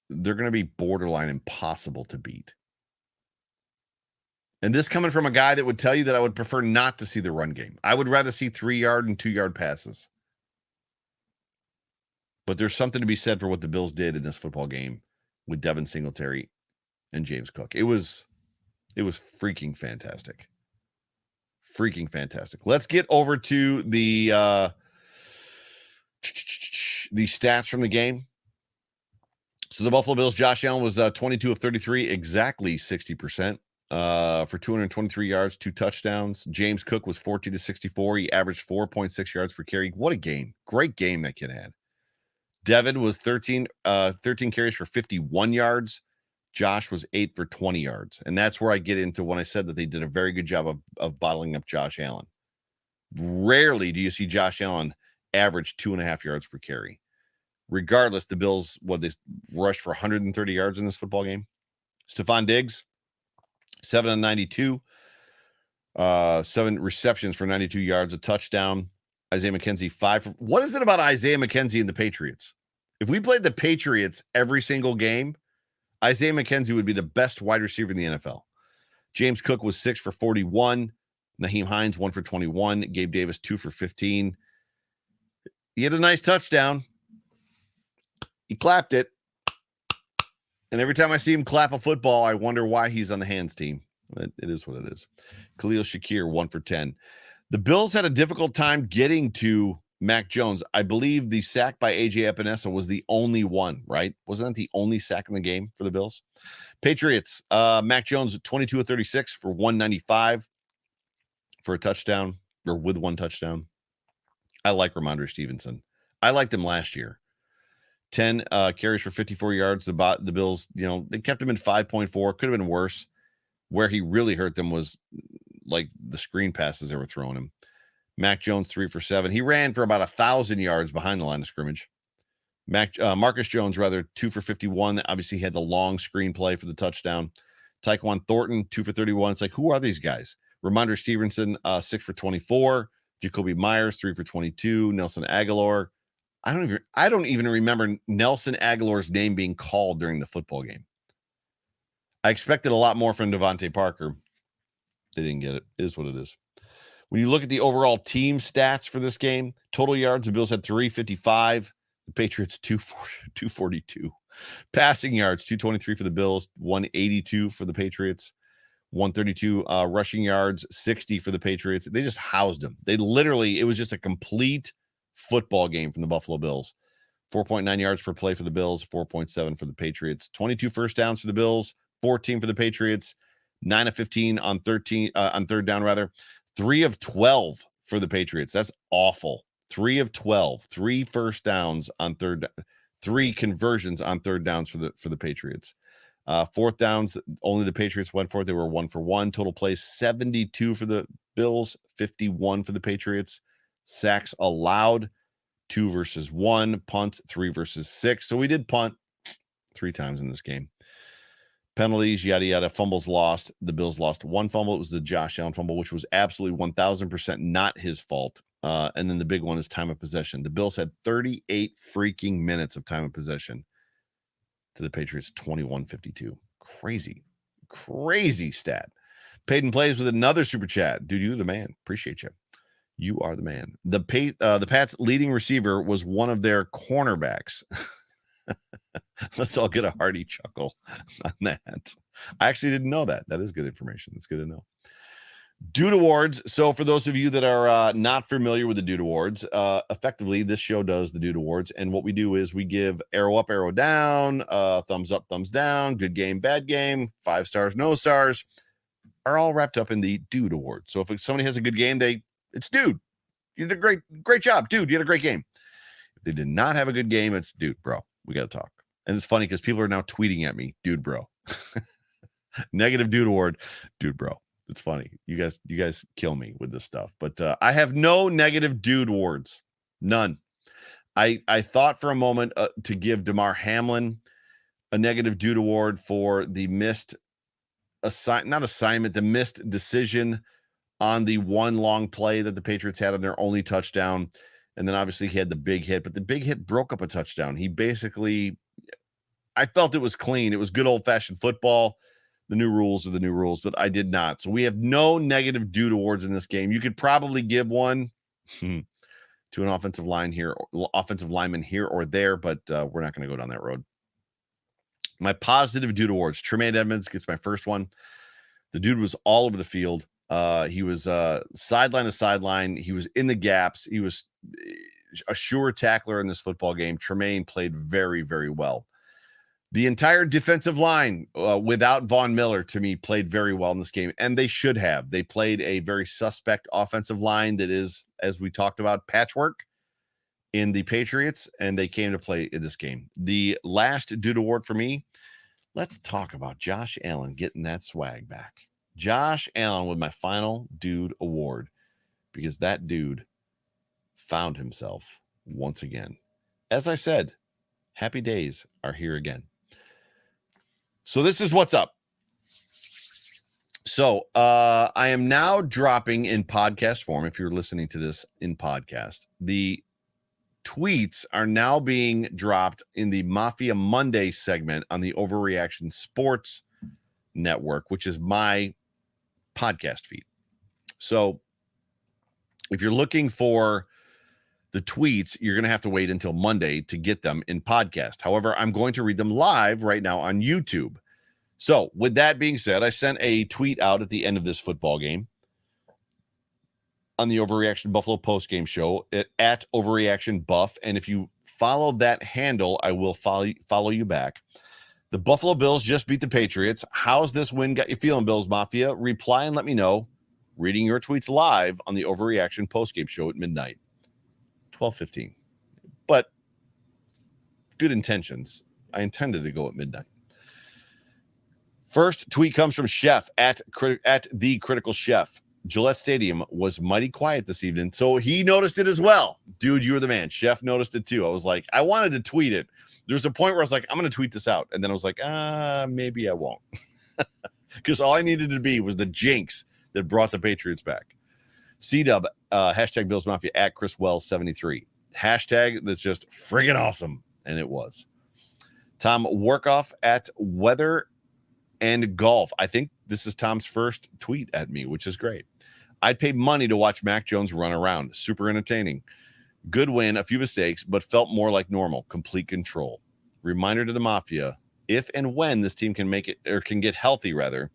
they're going to be borderline impossible to beat. And this coming from a guy that would tell you that I would prefer not to see the run game. I would rather see 3-yard and 2-yard passes. But there's something to be said for what the Bills did in this football game with Devin Singletary and James Cook. It was freaking fantastic. Freaking fantastic. Let's get over to the stats from the game. So the Buffalo Bills, Josh Allen was 22 of 33, exactly 60%. For 223 yards, 2 touchdowns. James Cook was 14 to 64. He averaged 4.6 yards per carry. What a game. Great game that kid had. Devin was 13 carries for 51 yards. Josh was 8 for 20 yards. And that's where I get into when I said that they did a very good job of bottling up Josh Allen. Rarely do you see Josh Allen average 2.5 yards per carry. Regardless, the Bills, they rushed for 130 yards in this football game. Stefon Diggs, 7 on 92, 7 receptions for 92 yards, a touchdown. Isaiah McKenzie, 5. What is it about Isaiah McKenzie and the Patriots? If we played the Patriots every single game, Isaiah McKenzie would be the best wide receiver in the NFL. James Cook was 6 for 41. Naheem Hines, 1 for 21. Gabe Davis, 2 for 15. He had a nice touchdown. He clapped it. And every time I see him clap a football, I wonder why he's on the hands team. It is what it is. Khalil Shakir, 1 for 10. The Bills had a difficult time getting to Mac Jones. I believe the sack by A.J. Epinesa was the only one, right? Wasn't that the only sack in the game for the Bills? Patriots, Mac Jones, 22 of 36 for 195 for a touchdown, or with 1 touchdown. I like Ramondre Stevenson. I liked him last year. 10 carries for 54 yards. The Bills, they kept him in 5.4. Could have been worse. Where he really hurt them was like the screen passes they were throwing him. Mac Jones, 3 for 7. He ran for about 1,000 yards behind the line of scrimmage. Marcus Jones, 2 for 51. Obviously, he had the long screen play for the touchdown. Tyquan Thornton, 2 for 31. It's like, who are these guys? Ramondre Stevenson, 6 for 24. Jacoby Myers, 3 for 22. Nelson Aguilar. I don't even remember Nelson Aguilar's name being called during the football game. I expected a lot more from Devontae Parker. They didn't get it. It is what it is. When you look at the overall team stats for this game, total yards, the Bills had 355. The Patriots, 242. Passing yards, 223 for the Bills, 182 for the Patriots. 132 rushing yards, 60 for the Patriots. They just housed them. It was just a complete football game from the Buffalo Bills. 4.9 yards per play for the Bills, 4.7 for the Patriots. 22 first downs for the Bills, 14 for the Patriots. 9 of 15 on third down rather. 3 of 12 for the Patriots. That's awful. 3 of 12. 3 first downs on 3 conversions on third downs for the Patriots. Fourth downs, only the Patriots went for it. They were 1 for 1. Total plays 72 for the Bills, 51 for the Patriots. Sacks allowed, 2 versus 1. Punt, 3 versus 6. So we did punt 3 times in this game. Penalties, yada, yada. Fumbles lost. The Bills lost 1 fumble. It was the Josh Allen fumble, which was absolutely 1,000% not his fault. And then the big one is time of possession. The Bills had 38 freaking minutes of time of possession to the Patriots 21:52. Crazy stat. Peyton plays with another super chat. Dude, you're the man. Appreciate you. You are the man. The Pats' leading receiver was one of their cornerbacks. Let's all get a hearty chuckle on that. I actually didn't know that. That is good information. That's good to know. Dude Awards. So for those of you that are not familiar with the Dude Awards, effectively this show does the Dude Awards. And what we do is we give arrow up, arrow down, thumbs up, thumbs down, good game, bad game, 5 stars, no stars, are all wrapped up in the Dude Award. So if somebody has a good game, it's dude. You did a great job. Dude, you had a great game. If they did not have a good game, it's dude, bro. We got to talk. And it's funny because people are now tweeting at me, dude, bro. Negative Dude Award, dude, bro. It's funny. You guys kill me with this stuff. But I have no negative Dude Awards. None. I thought for a moment to give DeMar Hamlin a negative Dude Award for the missed the missed decision on the one long play that the Patriots had on their only touchdown. And then obviously he had the big hit, but the big hit broke up a touchdown. I felt it was clean. It was good old-fashioned football. The new rules are the new rules, but I did not. So we have no negative Dude Awards in this game. You could probably give one to an offensive lineman here or there, but we're not going to go down that road. My positive Dude Awards. Tremaine Edmonds gets my first one. The dude was all over the field. He was sideline to sideline. He was in the gaps. He was a sure tackler in this football game. Tremaine played very, very well. The entire defensive line without Von Miller, to me, played very well in this game, and they should have. They played a very suspect offensive line that is, as we talked about, patchwork in the Patriots, and they came to play in this game. The last Dude Award for me, let's talk about Josh Allen getting that swag back. Josh Allen with my final Dude Award, because that dude found himself once again. As I said, happy days are here again. So this is what's up. So I am now dropping in podcast form, if you're listening to this in podcast, the tweets are now being dropped in the Mafia Monday segment on the Overreaction Sports Network, which is my podcast feed. So if you're looking for the tweets, you're going to have to wait until Monday to get them in podcast. However, I'm going to read them live right now on YouTube. So with that being said, I sent a tweet out at the end of this football game on the Overreaction Buffalo Postgame Show at Overreaction Buff. And if you follow that handle, I will follow you back. The Buffalo Bills just beat the Patriots. How's this win got you feeling, Bills Mafia? Reply and let me know. Reading your tweets live on the Overreaction Postgame Show at midnight. 12:15. But good intentions. I intended to go at midnight. First tweet comes from Chef at the Critical Chef. Gillette Stadium was mighty quiet this evening, so he noticed it as well. Dude, you were the man. Chef noticed it too. I was like, I wanted to tweet it. There's a point where I was like, I'm going to tweet this out. And then I was like, maybe I won't. Because all I needed to be was the jinx that brought the Patriots back. C-Dub, hashtag Bills Mafia at Chris Wells 73. Hashtag that's just friggin' awesome. And it was. Tom Workoff at Weather and Golf. I think this is Tom's first tweet at me, which is great. I'd pay money to watch Mac Jones run around. Super entertaining. Good win, a few mistakes, but felt more like normal. Complete control. Reminder to the Mafia, if and when this team can make it, or can get healthy rather,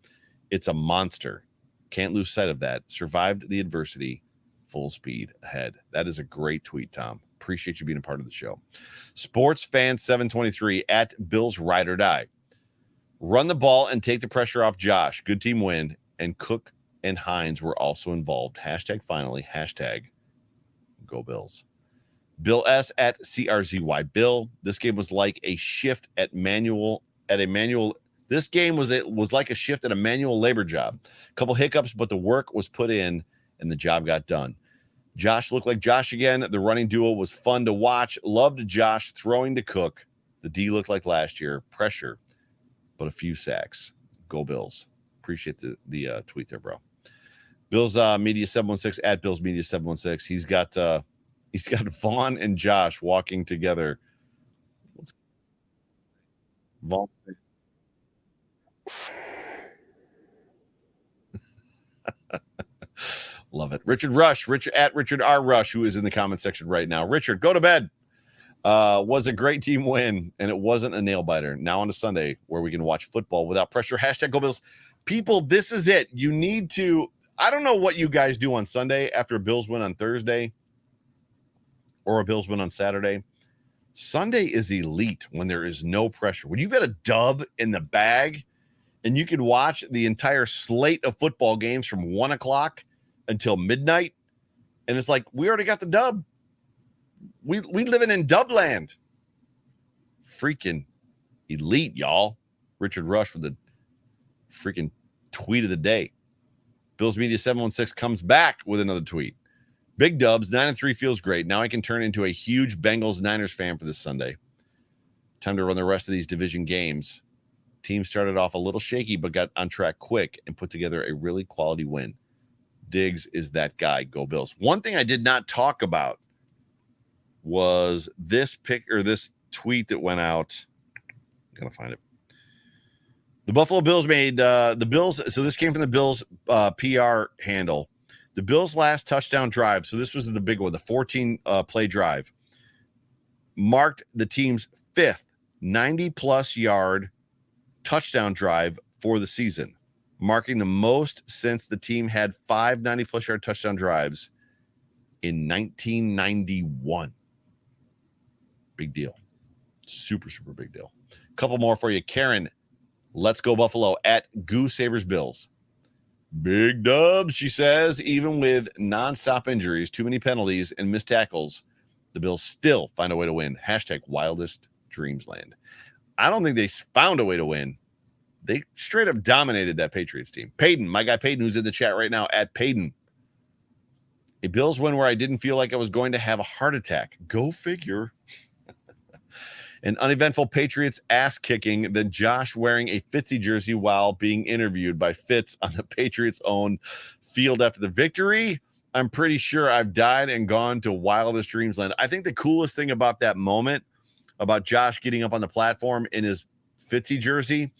it's a monster. Can't lose sight of that. Survived the adversity. Full speed ahead. That is a great tweet, Tom. Appreciate you being a part of the show. Sports Fan 723 at Bills Ride or Die. Run the ball and take the pressure off Josh. Good team win. And Cook and Hines were also involved. Hashtag finally. Hashtag go Bills. Bill S at CRZY Bill. This game was like a shift at manual. This game was like a shift at a manual labor job. A couple hiccups, but the work was put in and the job got done. Josh looked like Josh again. The running duo was fun to watch. Loved Josh throwing to Cook. The D looked like last year. Pressure, but a few sacks. Go Bills. Appreciate the tweet there, bro. Bills Media 716 at Bills Media 716. He's got Vaughn and Josh walking together. Vaughn. Love it. Richard R. Rush, who is in the comment section right now. Richard, go to bed. Was a great team win, and it wasn't a nail biter. Now on a Sunday where we can watch football without pressure. Hashtag Go Bills. People, this is it. You need to, I don't know what you guys do on Sunday after a Bills win on Thursday or a Bills win on Saturday. Sunday is elite when there is no pressure. When you've got a dub in the bag and you can watch the entire slate of football games from 1 o'clock until midnight, and it's like, we already got the dub. We living in dub land. Freaking elite, y'all. Richard Rush with the freaking tweet of the day. Bills Media 716 comes back with another tweet. Big dubs, 9-3 feels great. Now I can turn into a huge Bengals-Niners fan for this Sunday. Time to run the rest of these division games. Team started off a little shaky, but got on track quick and put together a really quality win. Diggs is that guy. Go Bills. One thing I did not talk about was this this tweet that went out. I'm going to find it. The Buffalo Bills made the Bills. So this came from the Bills PR handle. The Bills' last touchdown drive. So this was the big one, the 14 play drive. Marked the team's 5th 90-plus yard touchdown drive for the season, marking the most since the team had 5 90-plus yard touchdown drives in 1991. Big deal. Super, super big deal. A couple more for you. Karen, let's go Buffalo at Goose Sabres Bills. Big dubs, she says. Even with nonstop injuries, too many penalties, and missed tackles, the Bills still find a way to win. Hashtag wildest dreamsland. I don't think they found a way to win. They straight up dominated that Patriots team. Peyton, my guy Peyton, who's in the chat right now, at Peyton. A Bills win where I didn't feel like I was going to have a heart attack. Go figure. An uneventful Patriots ass kicking, then Josh wearing a Fitzy jersey while being interviewed by Fitz on the Patriots' own field after the victory. I'm pretty sure I've died and gone to wildest dreamsland. I think the coolest thing about that moment, about Josh getting up on the platform in his Fitzy jersey,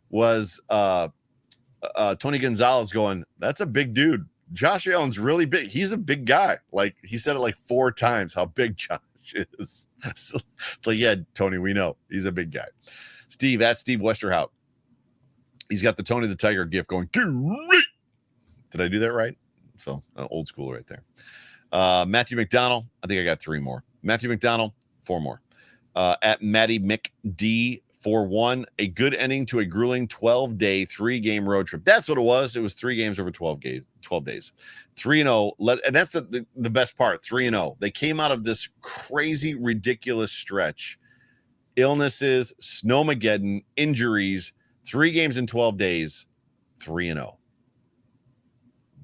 was Tony Gonzalez going, "That's a big dude. Josh Allen's really big. He's a big guy." Like, he said it like 4 times how big Josh is. So, it's like, yeah, Tony, we know he's a big guy. Steve at Steve Westerhout. He's got the Tony the Tiger gift going. Did I do that right? So old school right there. Matthew McDonald. I think I got 3 more. Matthew McDonald, 4 more. At Matty McD 4-1, a good ending to a grueling 12-day, 3-game road trip. That's what it was. It was 3 games over 12 days. 3-0. And that's the best part, 3-0. They came out of this crazy, ridiculous stretch. Illnesses, snowmageddon, injuries, 3 games in 12 days, 3-0.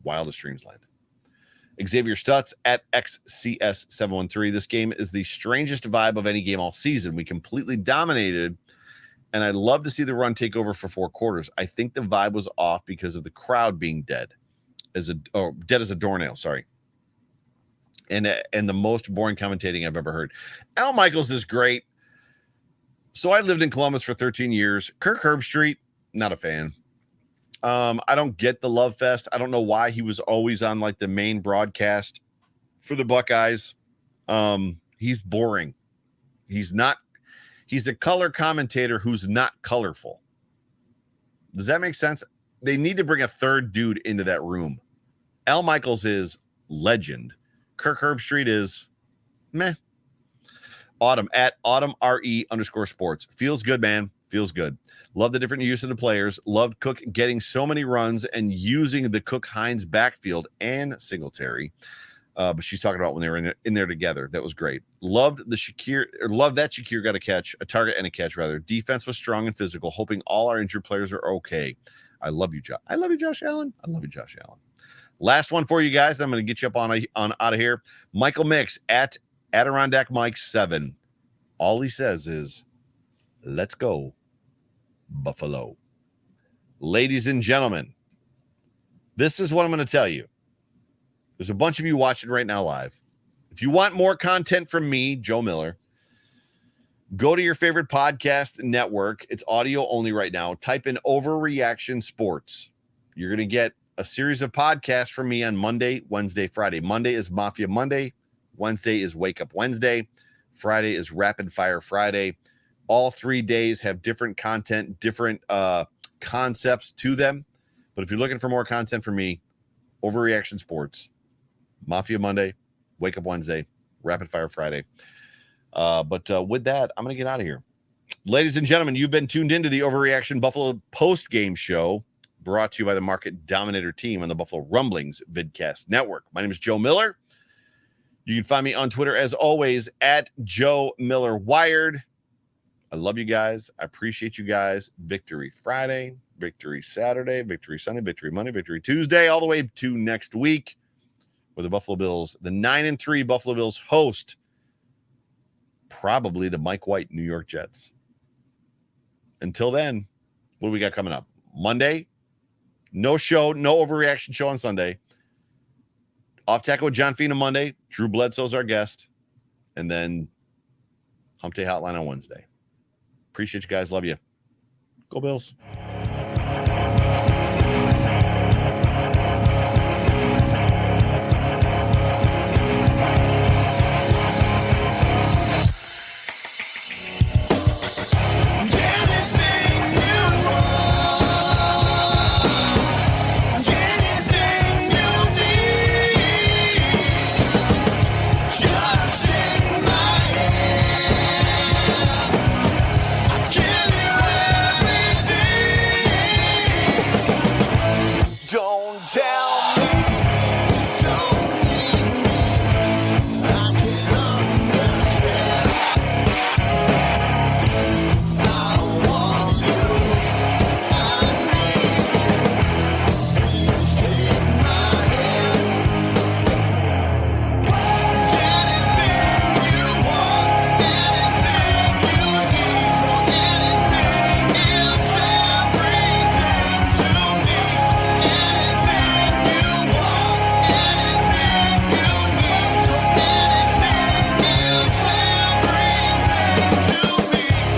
Wildest dreamsland. Xavier Stutz at XCS713. This game is the strangest vibe of any game all season. We completely dominated, and I'd love to see the run take over for 4 quarters. I think the vibe was off because of the crowd being dead as a doornail, sorry. And the most boring commentating I've ever heard. Al Michaels is great. So I lived in Columbus for 13 years. Kirk Herbstreit, not a fan. I don't get the love fest. I don't know why he was always on like the main broadcast for the Buckeyes. He's boring. He's a color commentator who's not colorful. Does that make sense? They need to bring a third dude into that room. Al Michaels is legend. Kirk Herbstreit is meh. Autumn at Autumn RE_sports. Feels good, man. Feels good. Love the different use of the players. Loved Cook getting so many runs and using the Cook-Hines backfield and Singletary. But she's talking about when they were in there together. That was great. Loved that Shakir got a target and a catch, rather. Defense was strong and physical, hoping all our injured players are okay. I love you, Josh. I love you, Josh Allen. I love you, Josh Allen. Last one for you guys. I'm going to get you up on out of here. Michael Mix at Adirondack Mike 7. All he says is, let's go, Buffalo. Ladies and gentlemen, this is what I'm going to tell you. There's a bunch of you watching right now live. If you want more content from me, Joe Miller, go to your favorite podcast network. It's audio only right now. Type in Overreaction Sports. You're going to get a series of podcasts from me on Monday, Wednesday, Friday. Monday is Mafia Monday. Wednesday is Wake Up Wednesday. Friday is Rapid Fire Friday. All 3 days have different content, different concepts to them. But if you're looking for more content from me, Overreaction Sports, Mafia Monday, Wake Up Wednesday, Rapid Fire Friday. But with that, I'm going to get out of here. Ladies and gentlemen, you've been tuned into the Overreaction Buffalo Postgame Show, brought to you by the Market Dominator team on the Buffalo Rumblings Vidcast Network. My name is Joe Miller. You can find me on Twitter, as always, at Joe Miller Wired. I love you guys. I appreciate you guys. Victory Friday, victory Saturday, victory Sunday, victory Monday, victory Tuesday, all the way to next week, where the Buffalo Bills, the 9-3 Buffalo Bills, host probably the Mike White New York Jets. Until then, what do we got coming up? Monday, no show, no Overreaction show on Sunday. Off Tackle with John Fina Monday. Drew Bledsoe's our guest. And then Hump Day Hotline on Wednesday. Appreciate you guys. Love you. Go Bills.